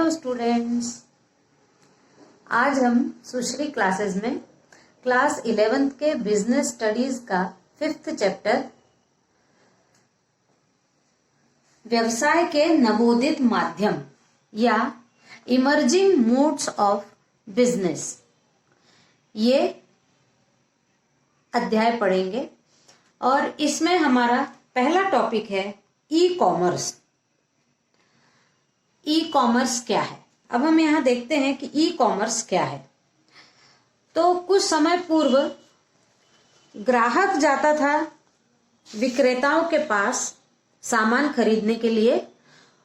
Hello students, आज हम सुश्री classes में क्लास 11th के बिजनेस स्टडीज का 5th चैप्टर व्यवसाय के नवोदित माध्यम या इमर्जिंग मोड्स ऑफ बिजनेस ये अध्याय पढ़ेंगे। और इसमें हमारा पहला टॉपिक है ई कॉमर्स। ई कॉमर्स क्या है? अब हम यहां देखते हैं कि ई कॉमर्स क्या है। तो कुछ समय पूर्व ग्राहक जाता था विक्रेताओं के पास सामान खरीदने के लिए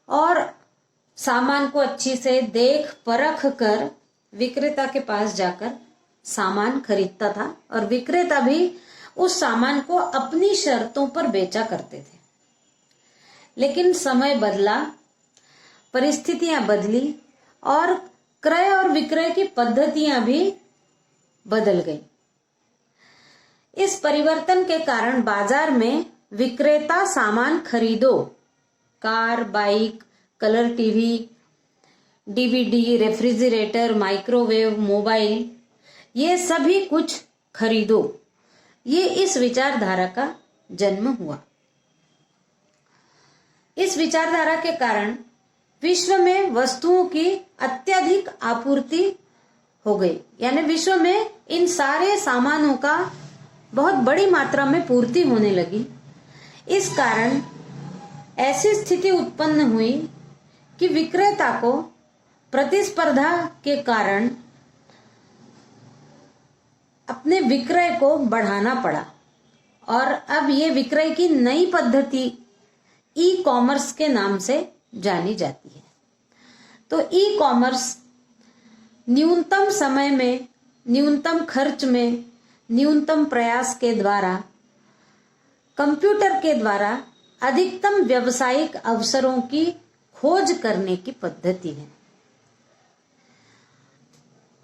और सामान को अच्छी से देख परख कर विक्रेता के पास जाकर सामान खरीदता था और विक्रेता भी उस सामान को अपनी शर्तों पर बेचा करते थे। लेकिन समय बदला, परिस्थितियां बदली और क्रय और विक्रय की पद्धतियां भी बदल गई। इस परिवर्तन के कारण बाजार में विक्रेता सामान खरीदो, car, bike, colour TV, DVD, refrigerator, microwave, mobile, ये सभी कुछ खरीदो, ये इस विचारधारा का जन्म हुआ। इस विचारधारा के कारण विश्व में वस्तुओं की अत्यधिक आपूर्ति हो गई, यानी विश्व में इन सारे सामानों का बहुत बड़ी मात्रा में पूर्ति होने लगी। इस कारण ऐसी स्थिति उत्पन्न हुई कि विक्रेता को प्रतिस्पर्धा के कारण अपने विक्रय को बढ़ाना पड़ा और अब ये विक्रय की नई पद्धति ई कॉमर्स के नाम से जानी जाती है। तो ई कॉमर्स न्यूनतम समय में, न्यूनतम खर्च में, न्यूनतम प्रयास के द्वारा, कंप्यूटर के द्वारा अधिकतम व्यावसायिक अवसरों की खोज करने की पद्धति है।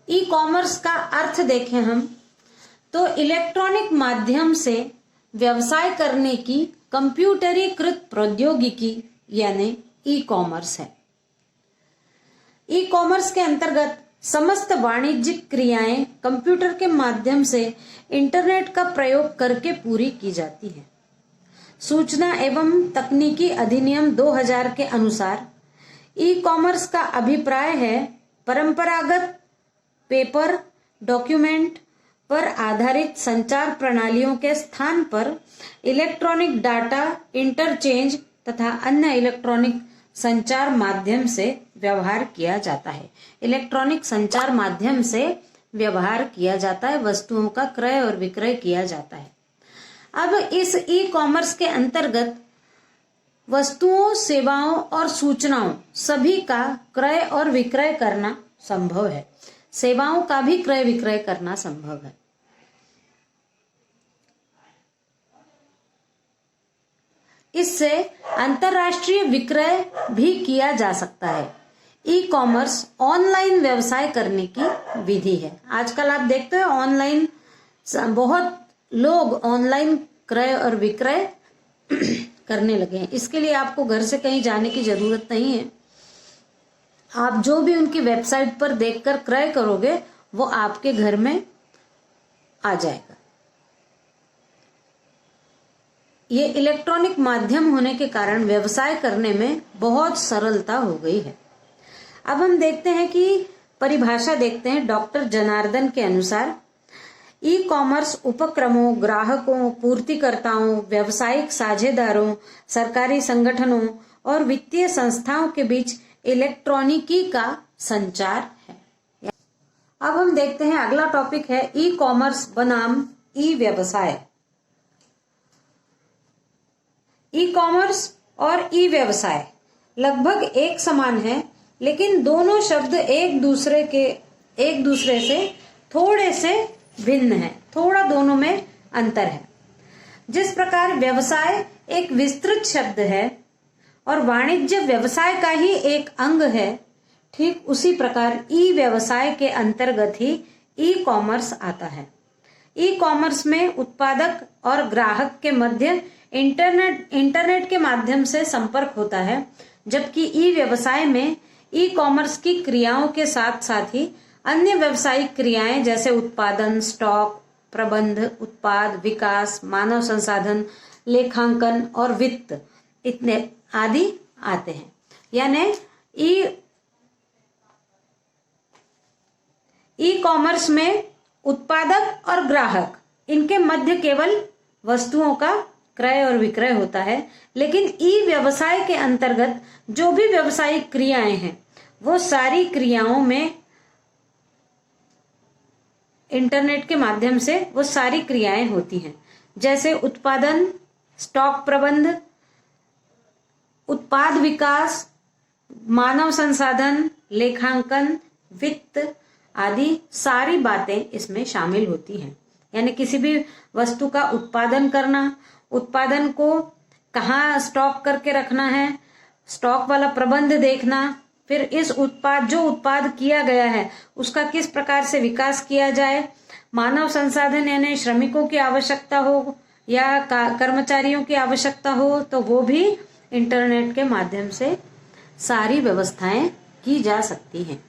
ई कॉमर्स का अर्थ देखें हम तो इलेक्ट्रॉनिक माध्यम से व्यवसाय करने की कंप्यूटरीकृत प्रौद्योगिकी यानी ई कॉमर्स है। ई कॉमर्स के अंतर्गत समस्त वाणिज्यिक क्रियाएं कंप्यूटर के माध्यम से इंटरनेट का प्रयोग करके पूरी की जाती है। सूचना एवं तकनीकी अधिनियम 2000 के अनुसार ई कॉमर्स का अभिप्राय है परंपरागत पेपर डॉक्यूमेंट पर आधारित संचार प्रणालियों के स्थान पर इलेक्ट्रॉनिक डाटा इंटरचेंज तथा अन्य इलेक्ट्रॉनिक संचार माध्यम से व्यवहार किया जाता है। इलेक्ट्रॉनिक संचार माध्यम से व्यवहार किया जाता है, वस्तुओं का क्रय और विक्रय किया जाता है। अब इस ई कॉमर्स के अंतर्गत वस्तुओं, सेवाओं और सूचनाओं सभी का क्रय और विक्रय करना संभव है। सेवाओं का भी क्रय विक्रय करना संभव है। इससे अंतरराष्ट्रीय विक्रय भी किया जा सकता है। ई कॉमर्स ऑनलाइन व्यवसाय करने की विधि है। आजकल आप देखते हैं ऑनलाइन, बहुत लोग ऑनलाइन क्रय और विक्रय करने लगे हैं। इसके लिए आपको घर से कहीं जाने की जरूरत नहीं है। आप जो भी उनकी वेबसाइट पर देखकर क्रय करोगे वो आपके घर में आ जाएगा। ये इलेक्ट्रॉनिक माध्यम होने के कारण व्यवसाय करने में बहुत सरलता हो गई है। अब हम देखते हैं कि परिभाषा देखते हैं डॉक्टर जनार्दन के अनुसार ई कॉमर्स उपक्रमों, ग्राहकों, पूर्तिकर्ताओं, व्यावसायिक साझेदारों, सरकारी संगठनों और वित्तीय संस्थाओं के बीच इलेक्ट्रॉनिकी का संचार है। अब हम देखते हैं अगला टॉपिक है ई कॉमर्स बनाम ई व्यवसाय। ई कॉमर्स और ई व्यवसाय लगभग एक समान है, लेकिन दोनों शब्द एक दूसरे से थोड़े से भिन्न है। थोड़ा दोनों में अंतर है। जिस प्रकार व्यवसाय एक विस्तृत शब्द है और वाणिज्य व्यवसाय का ही एक अंग है, ठीक उसी प्रकार ई व्यवसाय के अंतर्गत ही ई कॉमर्स आता है। ई कॉमर्स में उत्पादक और ग्राहक के मध्य इंटरनेट के माध्यम से संपर्क होता है, जबकि ई व्यवसाय में ई कॉमर्स की क्रियाओं के साथ साथ ही अन्य व्यावसायिक क्रियाएं जैसे उत्पादन, स्टॉक प्रबंध, उत्पाद विकास, मानव संसाधन, लेखांकन और वित्त इतने आदि आते हैं। यानी ई कॉमर्स में उत्पादक और ग्राहक इनके मध्य केवल वस्तुओं का क्रय और विक्रय होता है, लेकिन ई व्यवसाय के अंतर्गत जो भी व्यावसायिक क्रियाएं हैं वो सारी क्रियाओं में इंटरनेट के माध्यम से वो सारी क्रियाएं होती हैं, जैसे उत्पादन, स्टॉक प्रबंध, उत्पाद विकास, मानव संसाधन, लेखांकन, वित्त आदि सारी बातें इसमें शामिल होती हैं। यानी किसी भी वस्तु का उत्पादन करना, उत्पादन को कहाँ स्टॉक करके रखना है, स्टॉक वाला प्रबंध देखना, फिर इस जो उत्पाद किया गया है उसका किस प्रकार से विकास किया जाए, मानव संसाधन यानी श्रमिकों की आवश्यकता हो या कर्मचारियों की आवश्यकता हो तो वो भी इंटरनेट के माध्यम से सारी व्यवस्थाएं की जा सकती हैं।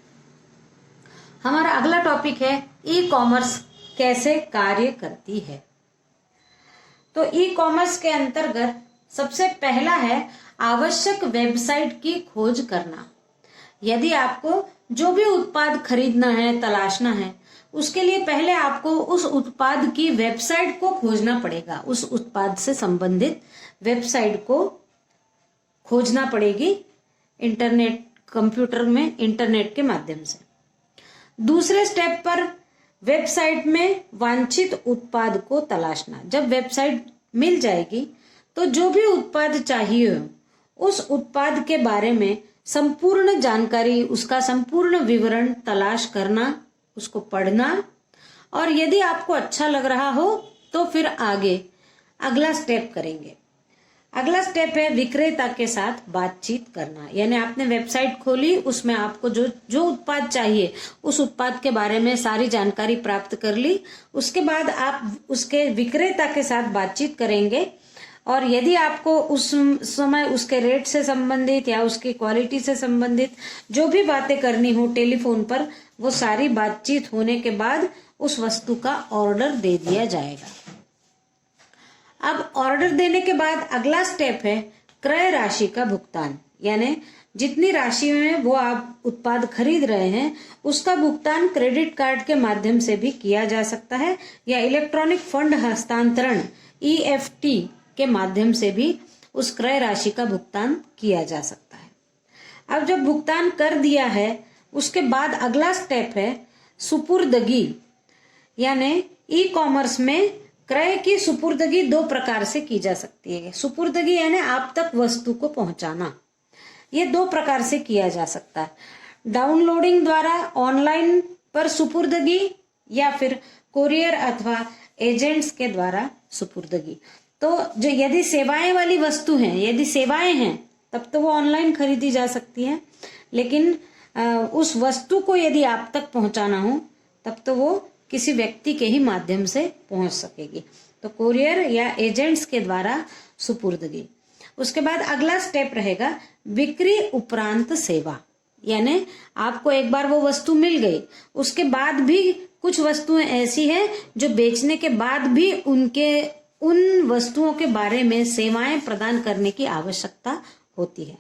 हमारा अगला टॉपिक है ई कॉमर्स कैसे कार्य करती है। तो ई कॉमर्स के अंतर्गत सबसे पहला है आवश्यक वेबसाइट की खोज करना। यदि आपको जो भी उत्पाद खरीदना है, तलाशना है, उसके लिए पहले आपको उस उत्पाद की वेबसाइट को खोजना पड़ेगा। उस उत्पाद से संबंधित वेबसाइट को खोजना पड़ेगी इंटरनेट, कंप्यूटर में इंटरनेट के माध्यम से। दूसरे स्टेप पर वेबसाइट में वांछित उत्पाद को तलाशना। जब वेबसाइट मिल जाएगी तो जो भी उत्पाद चाहिए उस उत्पाद के बारे में संपूर्ण जानकारी, उसका संपूर्ण विवरण तलाश करना, उसको पढ़ना, और यदि आपको अच्छा लग रहा हो तो फिर आगे अगला स्टेप करेंगे। अगला स्टेप है विक्रेता के साथ बातचीत करना। यानी आपने वेबसाइट खोली, उसमें आपको जो उत्पाद चाहिए उस उत्पाद के बारे में सारी जानकारी प्राप्त कर ली। उसके बाद आप उसके विक्रेता के साथ बातचीत करेंगे और यदि आपको उस समय उसके रेट से संबंधित या उसकी क्वालिटी से संबंधित जो भी बातें करनी हो टेलीफोन पर, वो सारी बातचीत होने के बाद उस वस्तु का ऑर्डर दे दिया जाएगा। अब ऑर्डर देने के बाद अगला स्टेप है क्रय राशि का भुगतान। यानी जितनी राशि में वो आप उत्पाद खरीद रहे हैं उसका भुगतान क्रेडिट कार्ड के माध्यम से भी किया जा सकता है या इलेक्ट्रॉनिक फंड हस्तांतरण EFT के माध्यम से भी उस क्रय राशि का भुगतान किया जा सकता है। अब जब भुगतान कर दिया है उसके बाद अगला स्टेप है सुपुर्दगी। यानी ई कॉमर्स में क्रय की सुपुर्दगी दो प्रकार से की जा सकती है। सुपुर्दगी यानी आप तक वस्तु को पहुंचाना, ये दो प्रकार से किया जा सकता है। डाउनलोडिंग द्वारा ऑनलाइन पर सुपुर्दगी या फिर कोरियर अथवा एजेंट्स के द्वारा सुपुर्दगी। तो जो यदि सेवाएं वाली वस्तु हैं, यदि सेवाएं हैं तब तो वो ऑनलाइन खरीदी जा सकती है, लेकिन उस वस्तु को यदि आप तक पहुंचाना हो तब तो वो किसी व्यक्ति के ही माध्यम से पहुंच सकेगी। तो कोरियर या एजेंट्स के द्वारा सुपुर्दगी। उसके बाद अगला स्टेप रहेगा बिक्री उपरांत सेवा। यानी आपको एक बार वो वस्तु मिल गई, उसके बाद भी कुछ वस्तुएं ऐसी हैं जो बेचने के बाद भी उन वस्तुओं के बारे में सेवाएं प्रदान करने की आवश्यकता होती है।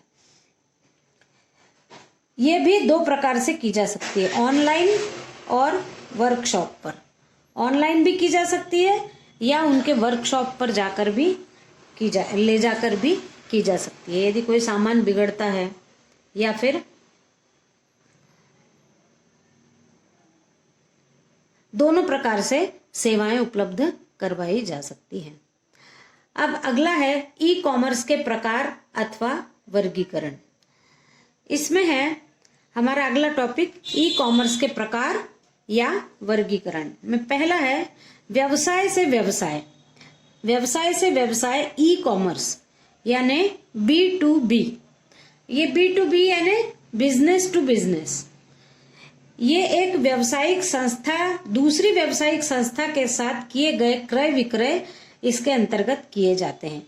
ये भी दो प्रकार से की जा सकती है, ऑनलाइन और वर्कशॉप पर। ऑनलाइन भी की जा सकती है या उनके वर्कशॉप पर जाकर भी ले जाकर भी की जा सकती है। यदि कोई सामान बिगड़ता है या फिर दोनों प्रकार से सेवाएं उपलब्ध करवाई जा सकती हैं। अब अगला है ई कॉमर्स के प्रकार अथवा वर्गीकरण। इसमें है हमारा अगला टॉपिक ई कॉमर्स के प्रकार या वर्गीकरण में पहला है व्यवसाय से व्यवसाय। व्यवसाय से व्यवसाय ई कॉमर्स यानी B2B। ये B2B यानी बिजनेस टू बिजनेस। ये एक व्यावसायिक संस्था दूसरी व्यावसायिक संस्था के साथ किए गए क्रय विक्रय इसके अंतर्गत किए जाते हैं।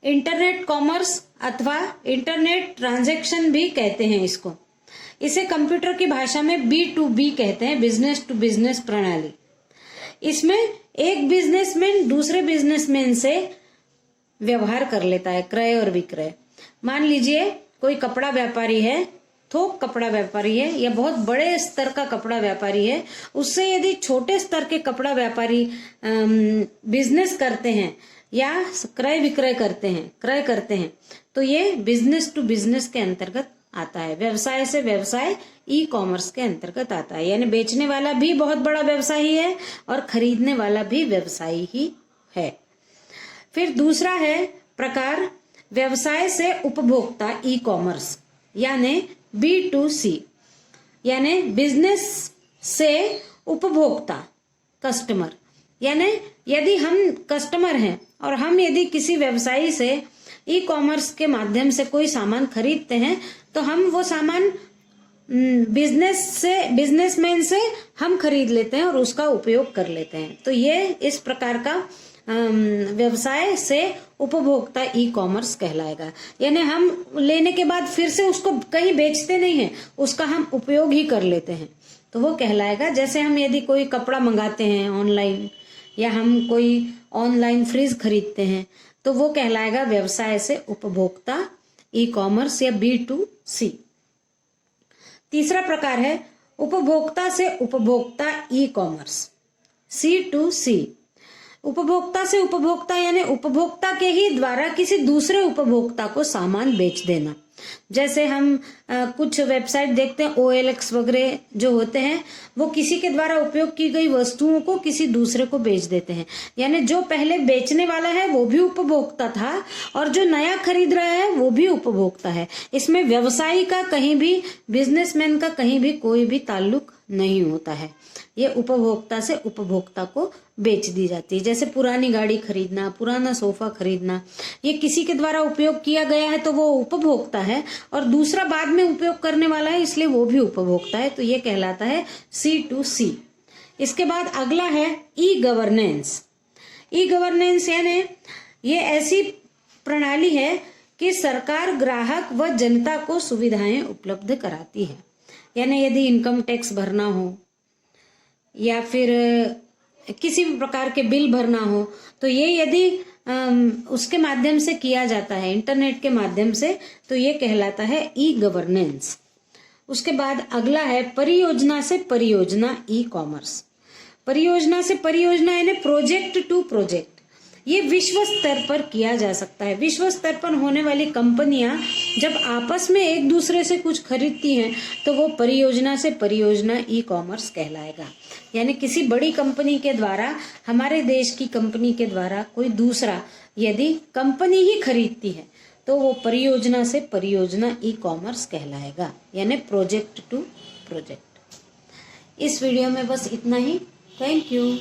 इंटरनेट कॉमर्स अथवा इंटरनेट ट्रांजैक्शन भी कहते हैं इसको। इसे कंप्यूटर की भाषा में B2B कहते हैं, बिजनेस टू बिजनेस प्रणाली। इसमें एक बिजनेसमैन दूसरे बिजनेसमैन से व्यवहार कर लेता है, क्रय और विक्रय। मान लीजिए कोई कपड़ा व्यापारी है, थोक कपड़ा व्यापारी है या बहुत बड़े स्तर का कपड़ा व्यापारी है, उससे यदि छोटे स्तर के कपड़ा व्यापारी बिजनेस करते हैं या क्रय विक्रय करते हैं, क्रय करते हैं, तो ये बिजनेस टू बिजनेस के अंतर्गत आता है। व्यवसाय से व्यवसाय ई कॉमर्स के अंतर्गत आता है, यानी बेचने वाला भी बहुत बड़ा व्यवसायी है और खरीदने वाला भी व्यवसायी ही है। फिर दूसरा है प्रकार व्यवसाय से उपभोक्ता ई कॉमर्स, यानी B2C, यानी बिजनेस से उपभोक्ता कस्टमर। यानी यदि हम कस्टमर हैं और हम यदि किसी व्यवसायी से ई कॉमर्स के माध्यम से कोई सामान खरीदते हैं तो हम वो सामान बिजनेसमैन से हम खरीद लेते हैं और उसका उपयोग कर लेते हैं। तो ये इस प्रकार का व्यवसाय से उपभोक्ता ई कॉमर्स कहलाएगा। यानी हम लेने के बाद फिर से उसको कहीं बेचते नहीं हैं, उसका हम उपयोग ही कर लेते हैं, तो वो कहलाएगा। जैसे हम यदि कोई कपड़ा मंगाते हैं ऑनलाइन या हम कोई ऑनलाइन फ्रिज खरीदते हैं तो वो कहलाएगा व्यवसाय से उपभोक्ता ई कॉमर्स या B2C। तीसरा प्रकार है उपभोक्ता से उपभोक्ता ई कॉमर्स, C2C। उपभोक्ता से उपभोक्ता यानी उपभोक्ता के ही द्वारा किसी दूसरे उपभोक्ता को सामान बेच देना। जैसे हम कुछ वेबसाइट देखते हैं, OLX वगैरह जो होते हैं, वो किसी के द्वारा उपयोग की गई वस्तुओं को किसी दूसरे को बेच देते हैं। यानी जो पहले बेचने वाला है वो भी उपभोक्ता था और जो नया खरीद रहा है वो भी उपभोक्ता है। इसमें व्यवसायी का कहीं भी, बिजनेसमैन का कहीं भी कोई भी ताल्लुक नहीं होता है। ये उपभोक्ता से उपभोक्ता को बेच दी जाती है। जैसे पुरानी गाड़ी खरीदना, पुराना सोफा खरीदना, ये किसी के द्वारा उपयोग किया गया है तो वो उपभोक्ता है और दूसरा बाद में उपयोग करने वाला है, इसलिए वो भी उपभोक्ता है। तो ये कहलाता है C2C। इसके बाद अगला है ई गवर्नेंस। ई गवर्नेंस यानी ये ऐसी प्रणाली है कि सरकार ग्राहक व जनता को सुविधाएं उपलब्ध कराती है। यानी यदि इनकम टैक्स भरना हो या फिर किसी भी प्रकार के बिल भरना हो तो ये यदि उसके माध्यम से किया जाता है, इंटरनेट के माध्यम से, तो ये कहलाता है ई गवर्नेंस। उसके बाद अगला है परियोजना से परियोजना ई कॉमर्स। परियोजना से परियोजना यानी प्रोजेक्ट टू प्रोजेक्ट। ये विश्व स्तर पर किया जा सकता है। विश्व स्तर पर होने वाली कंपनियां जब आपस में एक दूसरे से कुछ खरीदती हैं तो वो परियोजना से परियोजना ई कॉमर्स कहलाएगा। यानी किसी बड़ी कंपनी के द्वारा, हमारे देश की कंपनी के द्वारा कोई दूसरा यदि कंपनी ही खरीदती है तो वो परियोजना से परियोजना ई कॉमर्स कहलाएगा, यानी प्रोजेक्ट टू प्रोजेक्ट। इस वीडियो में बस इतना ही। Thank you.